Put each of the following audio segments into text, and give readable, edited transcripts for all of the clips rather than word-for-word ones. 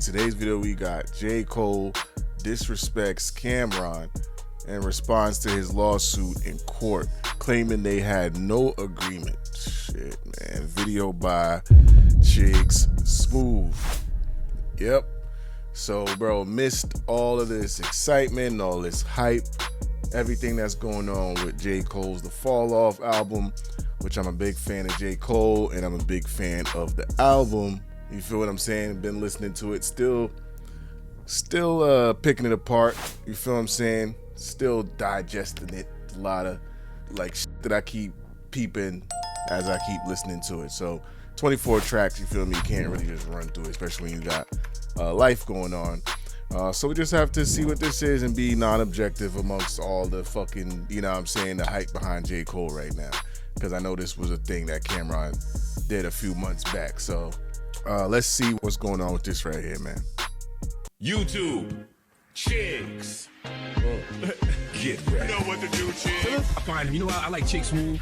today's video we got J. Cole disrespects Camron and responds to his lawsuit in court, claiming they had no agreement. Shit, man. Video by Chigs Smooth. Yep. So, bro, missed all of this excitement, all this hype, everything that's going on with J. Cole's The Fall Off album, which I'm a big fan of J. Cole, and I'm a big fan of the album. You feel what I'm saying? Been listening to it, still picking it apart. You feel what I'm saying? Still digesting it. A lot of like shit that I keep peeping as I keep listening to it. So 24 tracks, you feel me? You can't really just run through it, especially when you got life going on. So we just have to see what this is and be non-objective amongst all the fucking, you know what I'm saying, the hype behind J. Cole right now. Because I know this was a thing that Camron did a few months back. So let's see what's going on with this right here, man. YouTube, Chigs. Get ready. You know what to do, Chigs. I find him. You know, I like Chick Smooth.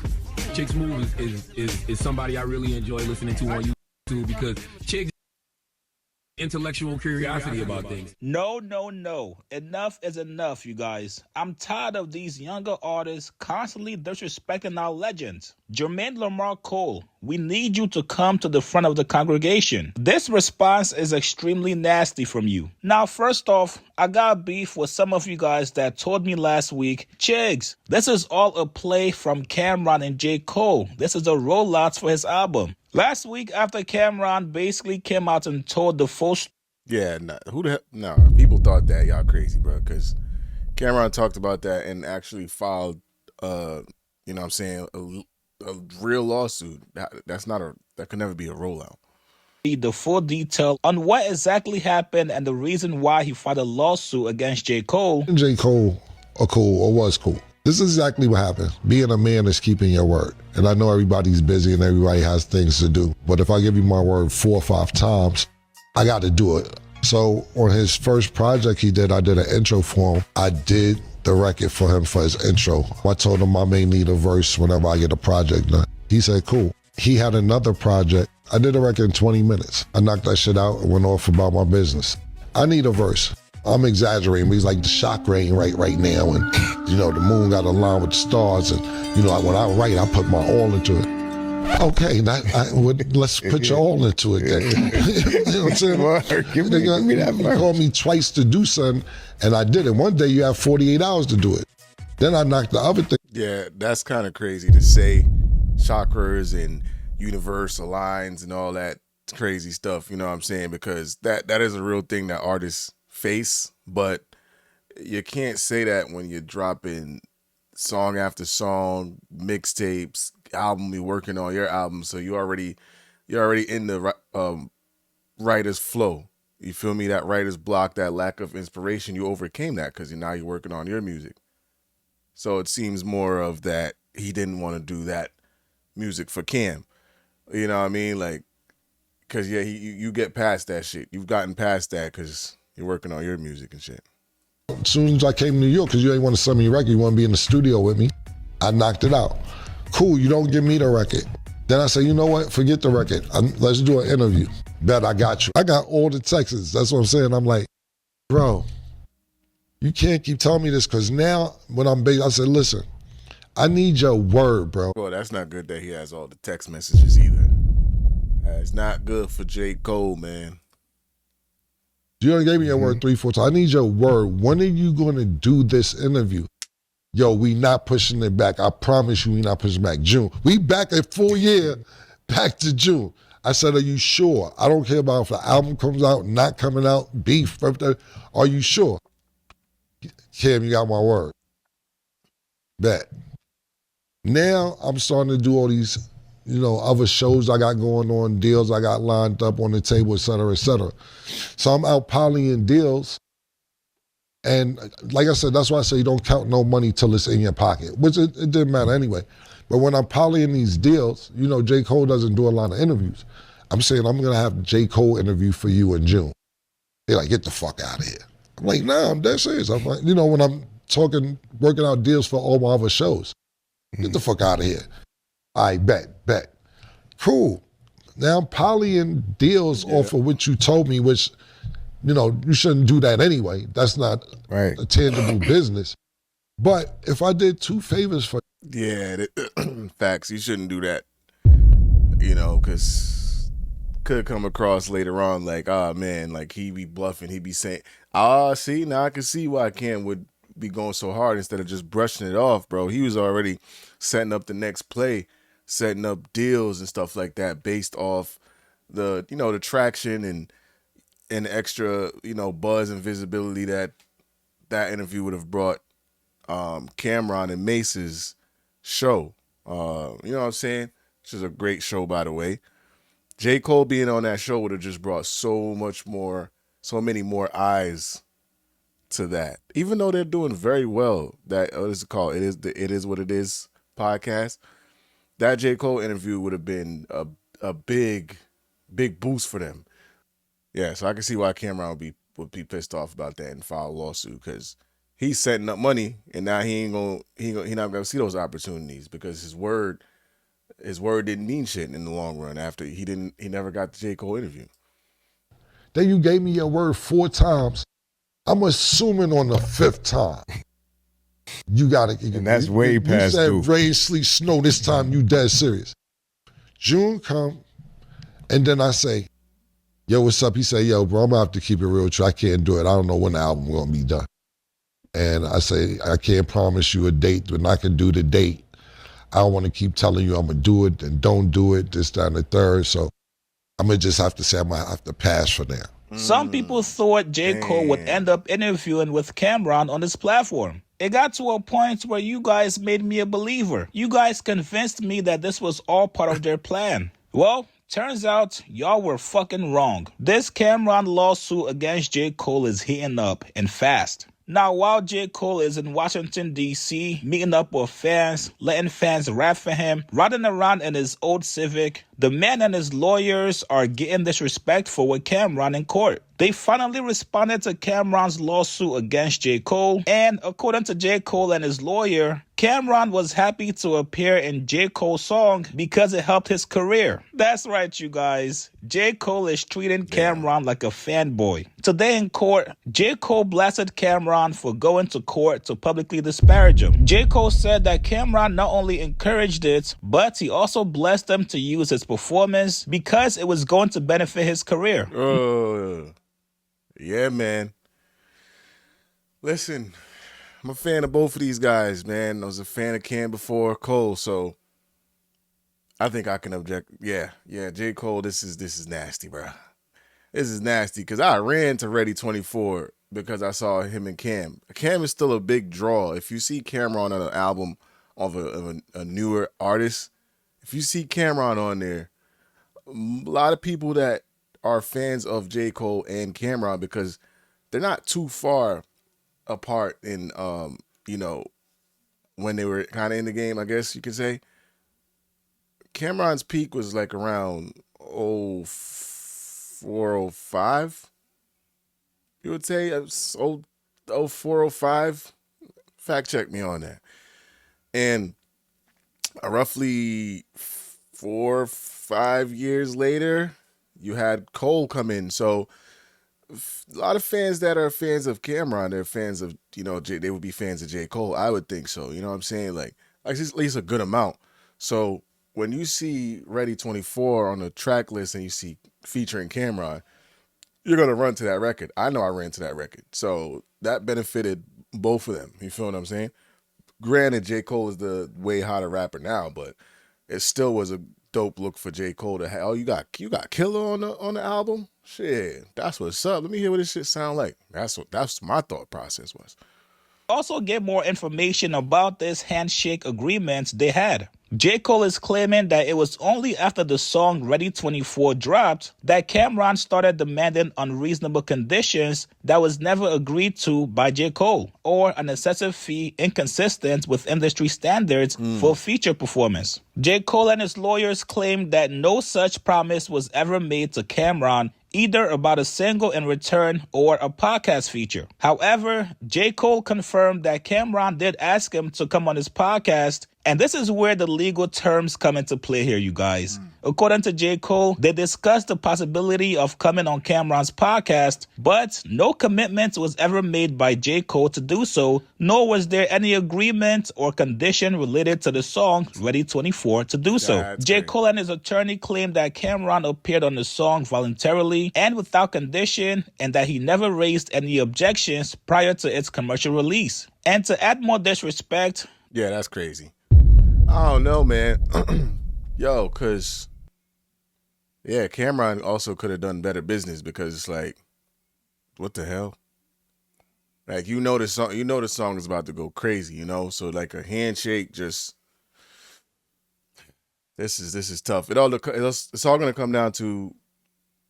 Chick Smooth is somebody I really enjoy listening to on YouTube because Chick intellectual curiosity about things. No. Enough is enough, you guys. I'm tired of these younger artists constantly disrespecting our legends. Jermaine Lamar Cole, we need you to come to the front of the congregation. This response is extremely nasty from you. Now, first off, I got beef with some of you guys that told me last week, Chigs, this is all a play from Camron and J. Cole. This is a rollout for his album. Last week, after Camron basically came out and told the full story. Yeah, people thought that. Y'all crazy, bro, because Camron talked about that and actually filed, you know what I'm saying, a real lawsuit. That could never be a rollout. The full detail on what exactly happened and the reason why he filed a lawsuit against J. Cole. J. Cole are cool or was cool. This is exactly what happened. Being a man is keeping your word. And I know everybody's busy and everybody has things to do. But if I give you my word 4 or 5 times, I got to do it. So on his first project he did, I did an intro for him. I did the record for him for his intro. I told him I may need a verse whenever I get a project done. He said, cool. He had another project. I did a record in 20 minutes. I knocked that shit out and went off about my business. I need a verse. I'm exaggerating, but he's like the shock rain right now. And, you know, the moon got aligned with the stars. And, you know, when I write, I put my all into it. Okay, let's put your all into it then. You know what I'm saying? Word, give me that verse. He called me twice to do something, and I did it. One day you have 48 hours to do it. Then I knocked the other thing. Yeah, that's kind of crazy to say chakras and universe aligns and all that crazy stuff, you know what I'm saying? Because that is a real thing that artists face, but you can't say that when you're dropping song after song, mixtapes, album, you're working on your album, so you're already in the writer's flow. You feel me? That writer's block, that lack of inspiration, you overcame that because now you're working on your music. So it seems more of that he didn't want to do that music for Cam. You know what I mean? Like, because yeah, you get past that shit. You've gotten past that because you're working on your music and shit. As soon as I came to New York, because you ain't want to send me a record, you want to be in the studio with me, I knocked it out. Cool, you don't give me the record. Then I say, you know what, forget the record. Let's do an interview. Bet I got you. I got all the texts. That's what I'm saying. I'm like, bro, you can't keep telling me this because now when I'm big, I said, listen, I need your word, bro. Well, that's not good that he has all the text messages either. It's not good for J. Cole, man. You only gave me your word 3, 4 times. I need your word. When are you going to do this interview? Yo, we not pushing it back. I promise you we not pushing back. June. We back a full year, back to June. I said, are you sure? I don't care about if the album comes out, not coming out, beef, birthday. Are you sure? Cam, you got my word. Bet. Now I'm starting to do all these, you know, other shows I got going on, deals I got lined up on the table, et cetera, et cetera. So I'm out polying deals. And like I said, that's why I say you don't count no money till it's in your pocket, which it didn't matter anyway. But when I'm polying these deals, you know, J. Cole doesn't do a lot of interviews. I'm saying I'm going to have J. Cole interview for you in June. They're like, get the fuck out of here. I'm like, nah, I'm dead serious. I'm like, you know, when I'm working out deals for all my other shows, get the fuck out of here. I bet. Cool. Now I'm polying deals off of what you told me, which You shouldn't do that anyway. That's not Right. a tangible business. But if I did 2 favors for Yeah, facts. You shouldn't do that. Because could come across later on like, oh man, like he be bluffing. He be saying, see, now I can see why Cam would be going so hard instead of just brushing it off, bro. He was already setting up the next play, setting up deals and stuff like that based off the traction and extra buzz and visibility that interview would have brought Camron and Mace's show. You know what I'm saying? Which is a great show, by the way. J. Cole being on that show would have just brought so many more eyes to that. Even though they're doing very well, that what is it called? It is what it is podcast. That J. Cole interview would have been a big boost for them. Yeah, so I can see why Camron would be pissed off about that and file a lawsuit, because he's setting up money and now he not gonna see those opportunities because his word didn't mean shit in the long run after he never got the J. Cole interview. Then you gave me your word 4 times. I'm assuming on the 5th time, you got it. And that's way past due. You said rain, sleet, snow. This time you dead serious. June come, and then I say, yo, what's up? He say, yo, bro, I'm gonna have to keep it real with you. I can't do it. I don't know when the album gonna be done. And I say, I can't promise you a date, but I can do the date. I don't want to keep telling you I'm gonna do it and don't do it, this, that, and the third. So I'm gonna just have to say I'm gonna have to pass for now. Some people thought J. Cole would end up interviewing with Camron on his platform. It got to a point where you guys made me a believer. You guys convinced me that this was all part of their plan. Well, turns out y'all were fucking wrong. This Camron lawsuit against J. Cole is heating up and fast. Now, while J. Cole is in Washington, D.C., meeting up with fans, letting fans rap for him, riding around in his old Civic, the man and his lawyers are getting disrespectful with Camron in court. They finally responded to Camron's lawsuit against J. Cole, and according to J. Cole and his lawyer, Camron was happy to appear in J. Cole's song because it helped his career. That's right, you guys. J. Cole is treating Camron like a fanboy. Today in court, J. Cole blasted Camron for going to court to publicly disparage him. J. Cole said that Camron not only encouraged it, but he also blessed him to use his performance because it was going to benefit his career. Yeah, man. Listen, I'm a fan of both of these guys, man. I was a fan of Cam before Cole, so I think I can object. Yeah, J. Cole, this is nasty, bro. This is nasty because I ran to Ready 24 because I saw him and Cam. Cam is still a big draw. If you see Camron on an album of a newer artist, if you see Camron on there, a lot of people that are fans of J. Cole and Camron, because they're not too far apart in when they were kind of in the game, I guess you could say. Camron's peak was like around 0405. You would say 0405. Fact check me on that. And roughly 4 or 5 years later, you had Cole come in. So a lot of fans that are fans of Camron, they're fans of, they would be fans of J. Cole. I would think so. You know what I'm saying? Like at least a good amount. So when you see Ready 24 on the track list and you see featuring Camron, you're going to run to that record. I know I ran to that record. So that benefited both of them. You feel what I'm saying? Granted, J. Cole is the way hotter rapper now, but it still was a dope look for J. Cole to have. Oh, you got Killer on the album? Shit, that's what's up. Let me hear what this shit sound like. That's my thought process was. Also get more information about this handshake agreement they had. J. Cole is claiming that it was only after the song Ready 24 dropped that Camron started demanding unreasonable conditions that was never agreed to by J. Cole, or an excessive fee inconsistent with industry standards for feature performance. J. Cole and his lawyers claimed that no such promise was ever made to Camron, either about a single in return or a podcast feature. However, J. Cole confirmed that Camron did ask him to come on his podcast And this is where the legal terms come into play here, you guys. According to J. Cole, they discussed the possibility of coming on Camron's podcast, but no commitment was ever made by J. Cole to do so, nor was there any agreement or condition related to the song Ready 24 to do so. That's J. great. Cole and his attorney claimed that Camron appeared on the song voluntarily and without condition, and that he never raised any objections prior to its commercial release. And to add more disrespect, Yeah, that's crazy. I don't know, man. Yo, cause yeah, Camron also could have done better business, because it's like, what the hell? Like, the song is about to go crazy, you know? So like a handshake, just this is tough. It's all gonna come down to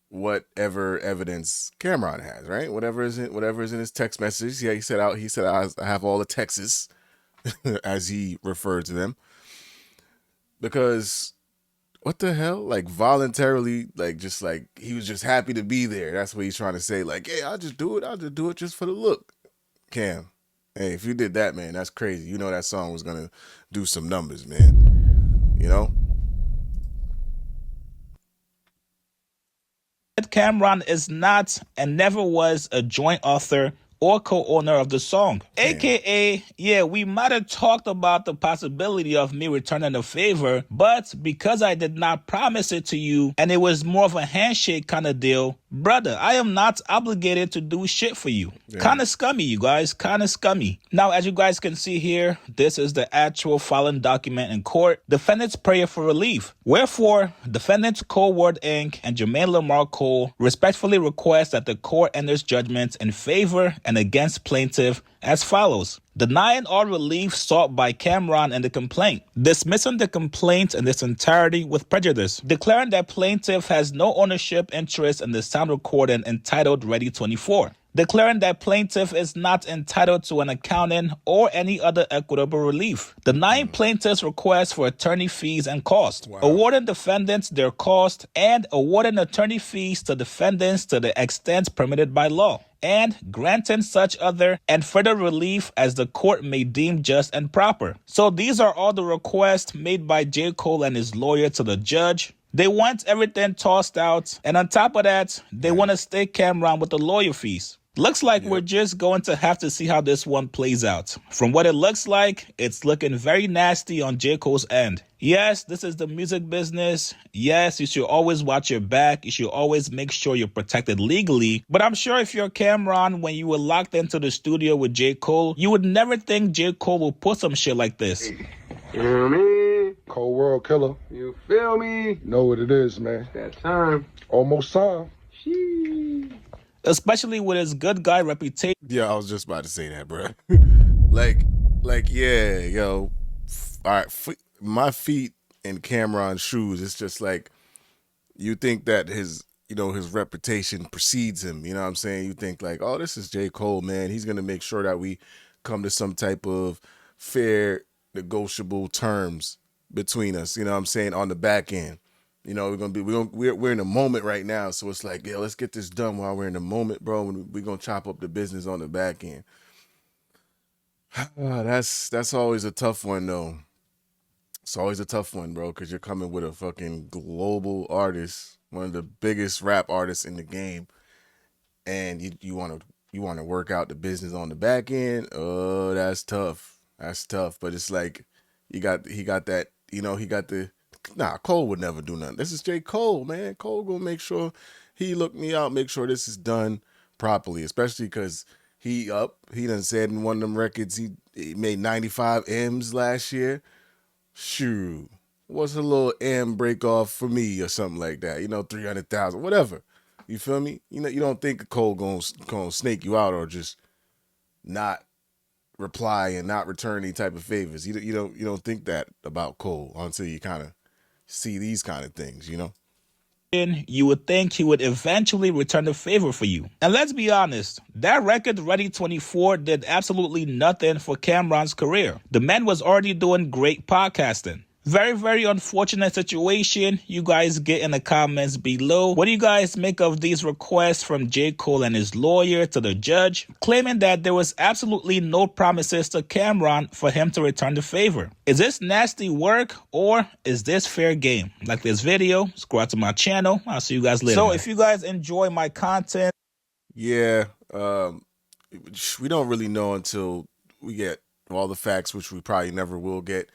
whatever evidence Camron has, right? Whatever is in his text message. Yeah, he said I have all the texts, as he referred to them. Because what the hell? Like, voluntarily, like, just like he was just happy to be there. That's what he's trying to say. Like, hey, I'll just do it just for the look. Cam, hey, if you did that, man, that's crazy. You know that song was gonna do some numbers, man. You know? Camron is not and never was a joint author or co-owner of the song. Damn. AKA, yeah, we might have talked about the possibility of me returning the favor, but because I did not promise it to you and it was more of a handshake kind of deal, brother, I am not obligated to do shit for you. Yeah. Kind of scummy, you guys, kind of scummy. Now, as you guys can see here, this is the actual filing document in court. Defendant's prayer for relief. Wherefore, defendants Cole Ward Inc. and Jermaine Lamar Cole respectfully request that the court enters judgment in favor and against plaintiff as follows. Denying all relief sought by Camron in the complaint. Dismissing the complaint in its entirety with prejudice. Declaring that plaintiff has no ownership interest in the sound recording entitled Ready 24. Declaring that plaintiff is not entitled to an accounting or any other equitable relief. Denying plaintiff's request for attorney fees and costs. Wow. Awarding defendants their cost and awarding attorney fees to defendants to the extent permitted by law. And granting such other and further relief as the court may deem just and proper. So these are all the requests made by J. Cole and his lawyer to the judge. They want everything tossed out, and on top of that, they want to stake Camron with the lawyer fees. Looks like we're just going to have to see how this one plays out. From what it looks like, it's looking very nasty on J. Cole's end. Yes, this is the music business. Yes, you should always watch your back. You should always make sure you're protected legally. But I'm sure if you're Camron, when you were locked into the studio with J. Cole, you would never think J. Cole will put some shit like this. You know what I mean? Cold World Killer. You feel me? Know what it is, man. That time. Almost time. Sheesh. Especially with his good guy reputation. Yeah, I was just about to say that, bro. Yeah, yo. All right, my feet in Camron's shoes. It's just like, you think that his reputation precedes him. You know what I'm saying? You think like, oh, this is J. Cole, man. He's gonna make sure that we come to some type of fair, negotiable terms between us. You know what I'm saying? On the back end. You know, we're in a moment right now, so it's like, yeah, let's get this done while we're in the moment, bro. And we're gonna chop up the business on the back end. That's always a tough one, though. It's always a tough one, bro, because you're coming with a fucking global artist, one of the biggest rap artists in the game, and you want to work out the business on the back end. Oh, that's tough. That's tough. But it's like he got that. You know, he got the. Nah, Cole would never do nothing. This is J. Cole, man. Cole gonna make sure he look me out, make sure this is done properly, especially because he done said in one of them records he made 95 M's last year. Shoot, what's a little M break off for me or something like that? You know, 300,000, whatever. You feel me? You know, you don't think Cole gonna snake you out or just not reply and not return any type of favors. You don't think that about Cole until you kind of see these kind of things, you know? You would think he would eventually return the favor for you. And let's be honest, that record Ready 24 did absolutely nothing for Camron's career. The man was already doing great podcasting. Very, very unfortunate situation. You guys get in the comments below. What do you guys make of these requests from J. Cole and his lawyer to the judge, claiming that there was absolutely no promises to Camron for him to return the favor? Is this nasty work or is this fair game? Like this video, subscribe to my channel. I'll see you guys later. So if you guys enjoy my content, Yeah, we don't really know until we get all the facts, which we probably never will get.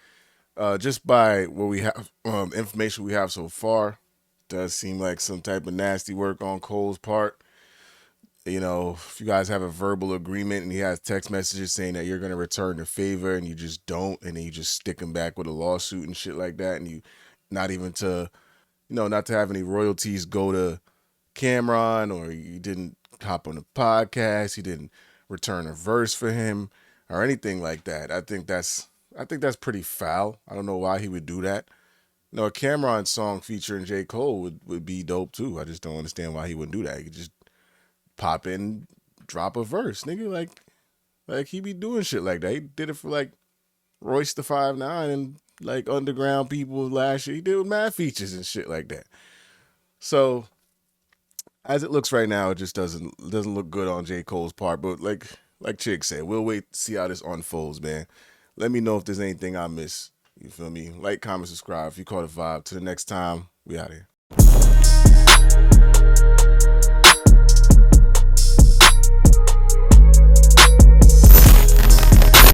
Just by what we have, information we have so far, does seem like some type of nasty work on Cole's part. You know, if you guys have a verbal agreement and he has text messages saying that you're going to return the favor and you just don't, and then you just stick him back with a lawsuit and shit like that, and you not even to, not to have any royalties go to Camron, or you didn't hop on the podcast, you didn't return a verse for him or anything like that. I think that's pretty foul. I don't know why he would do that. A Camron song featuring J. Cole would be dope too. I just don't understand why he wouldn't do that. He could just pop in, drop a verse, nigga. Like he be doing shit like that. He did it for like Royce the 5'9" and like underground people last year. He did with mad features and shit like that. So as it looks right now, it just doesn't look good on J. Cole's part. But like Chick said, we'll wait to see how this unfolds, man. Let me know if there's anything I miss. You feel me? Like, comment, subscribe if you caught a vibe. Till the next time, we out here.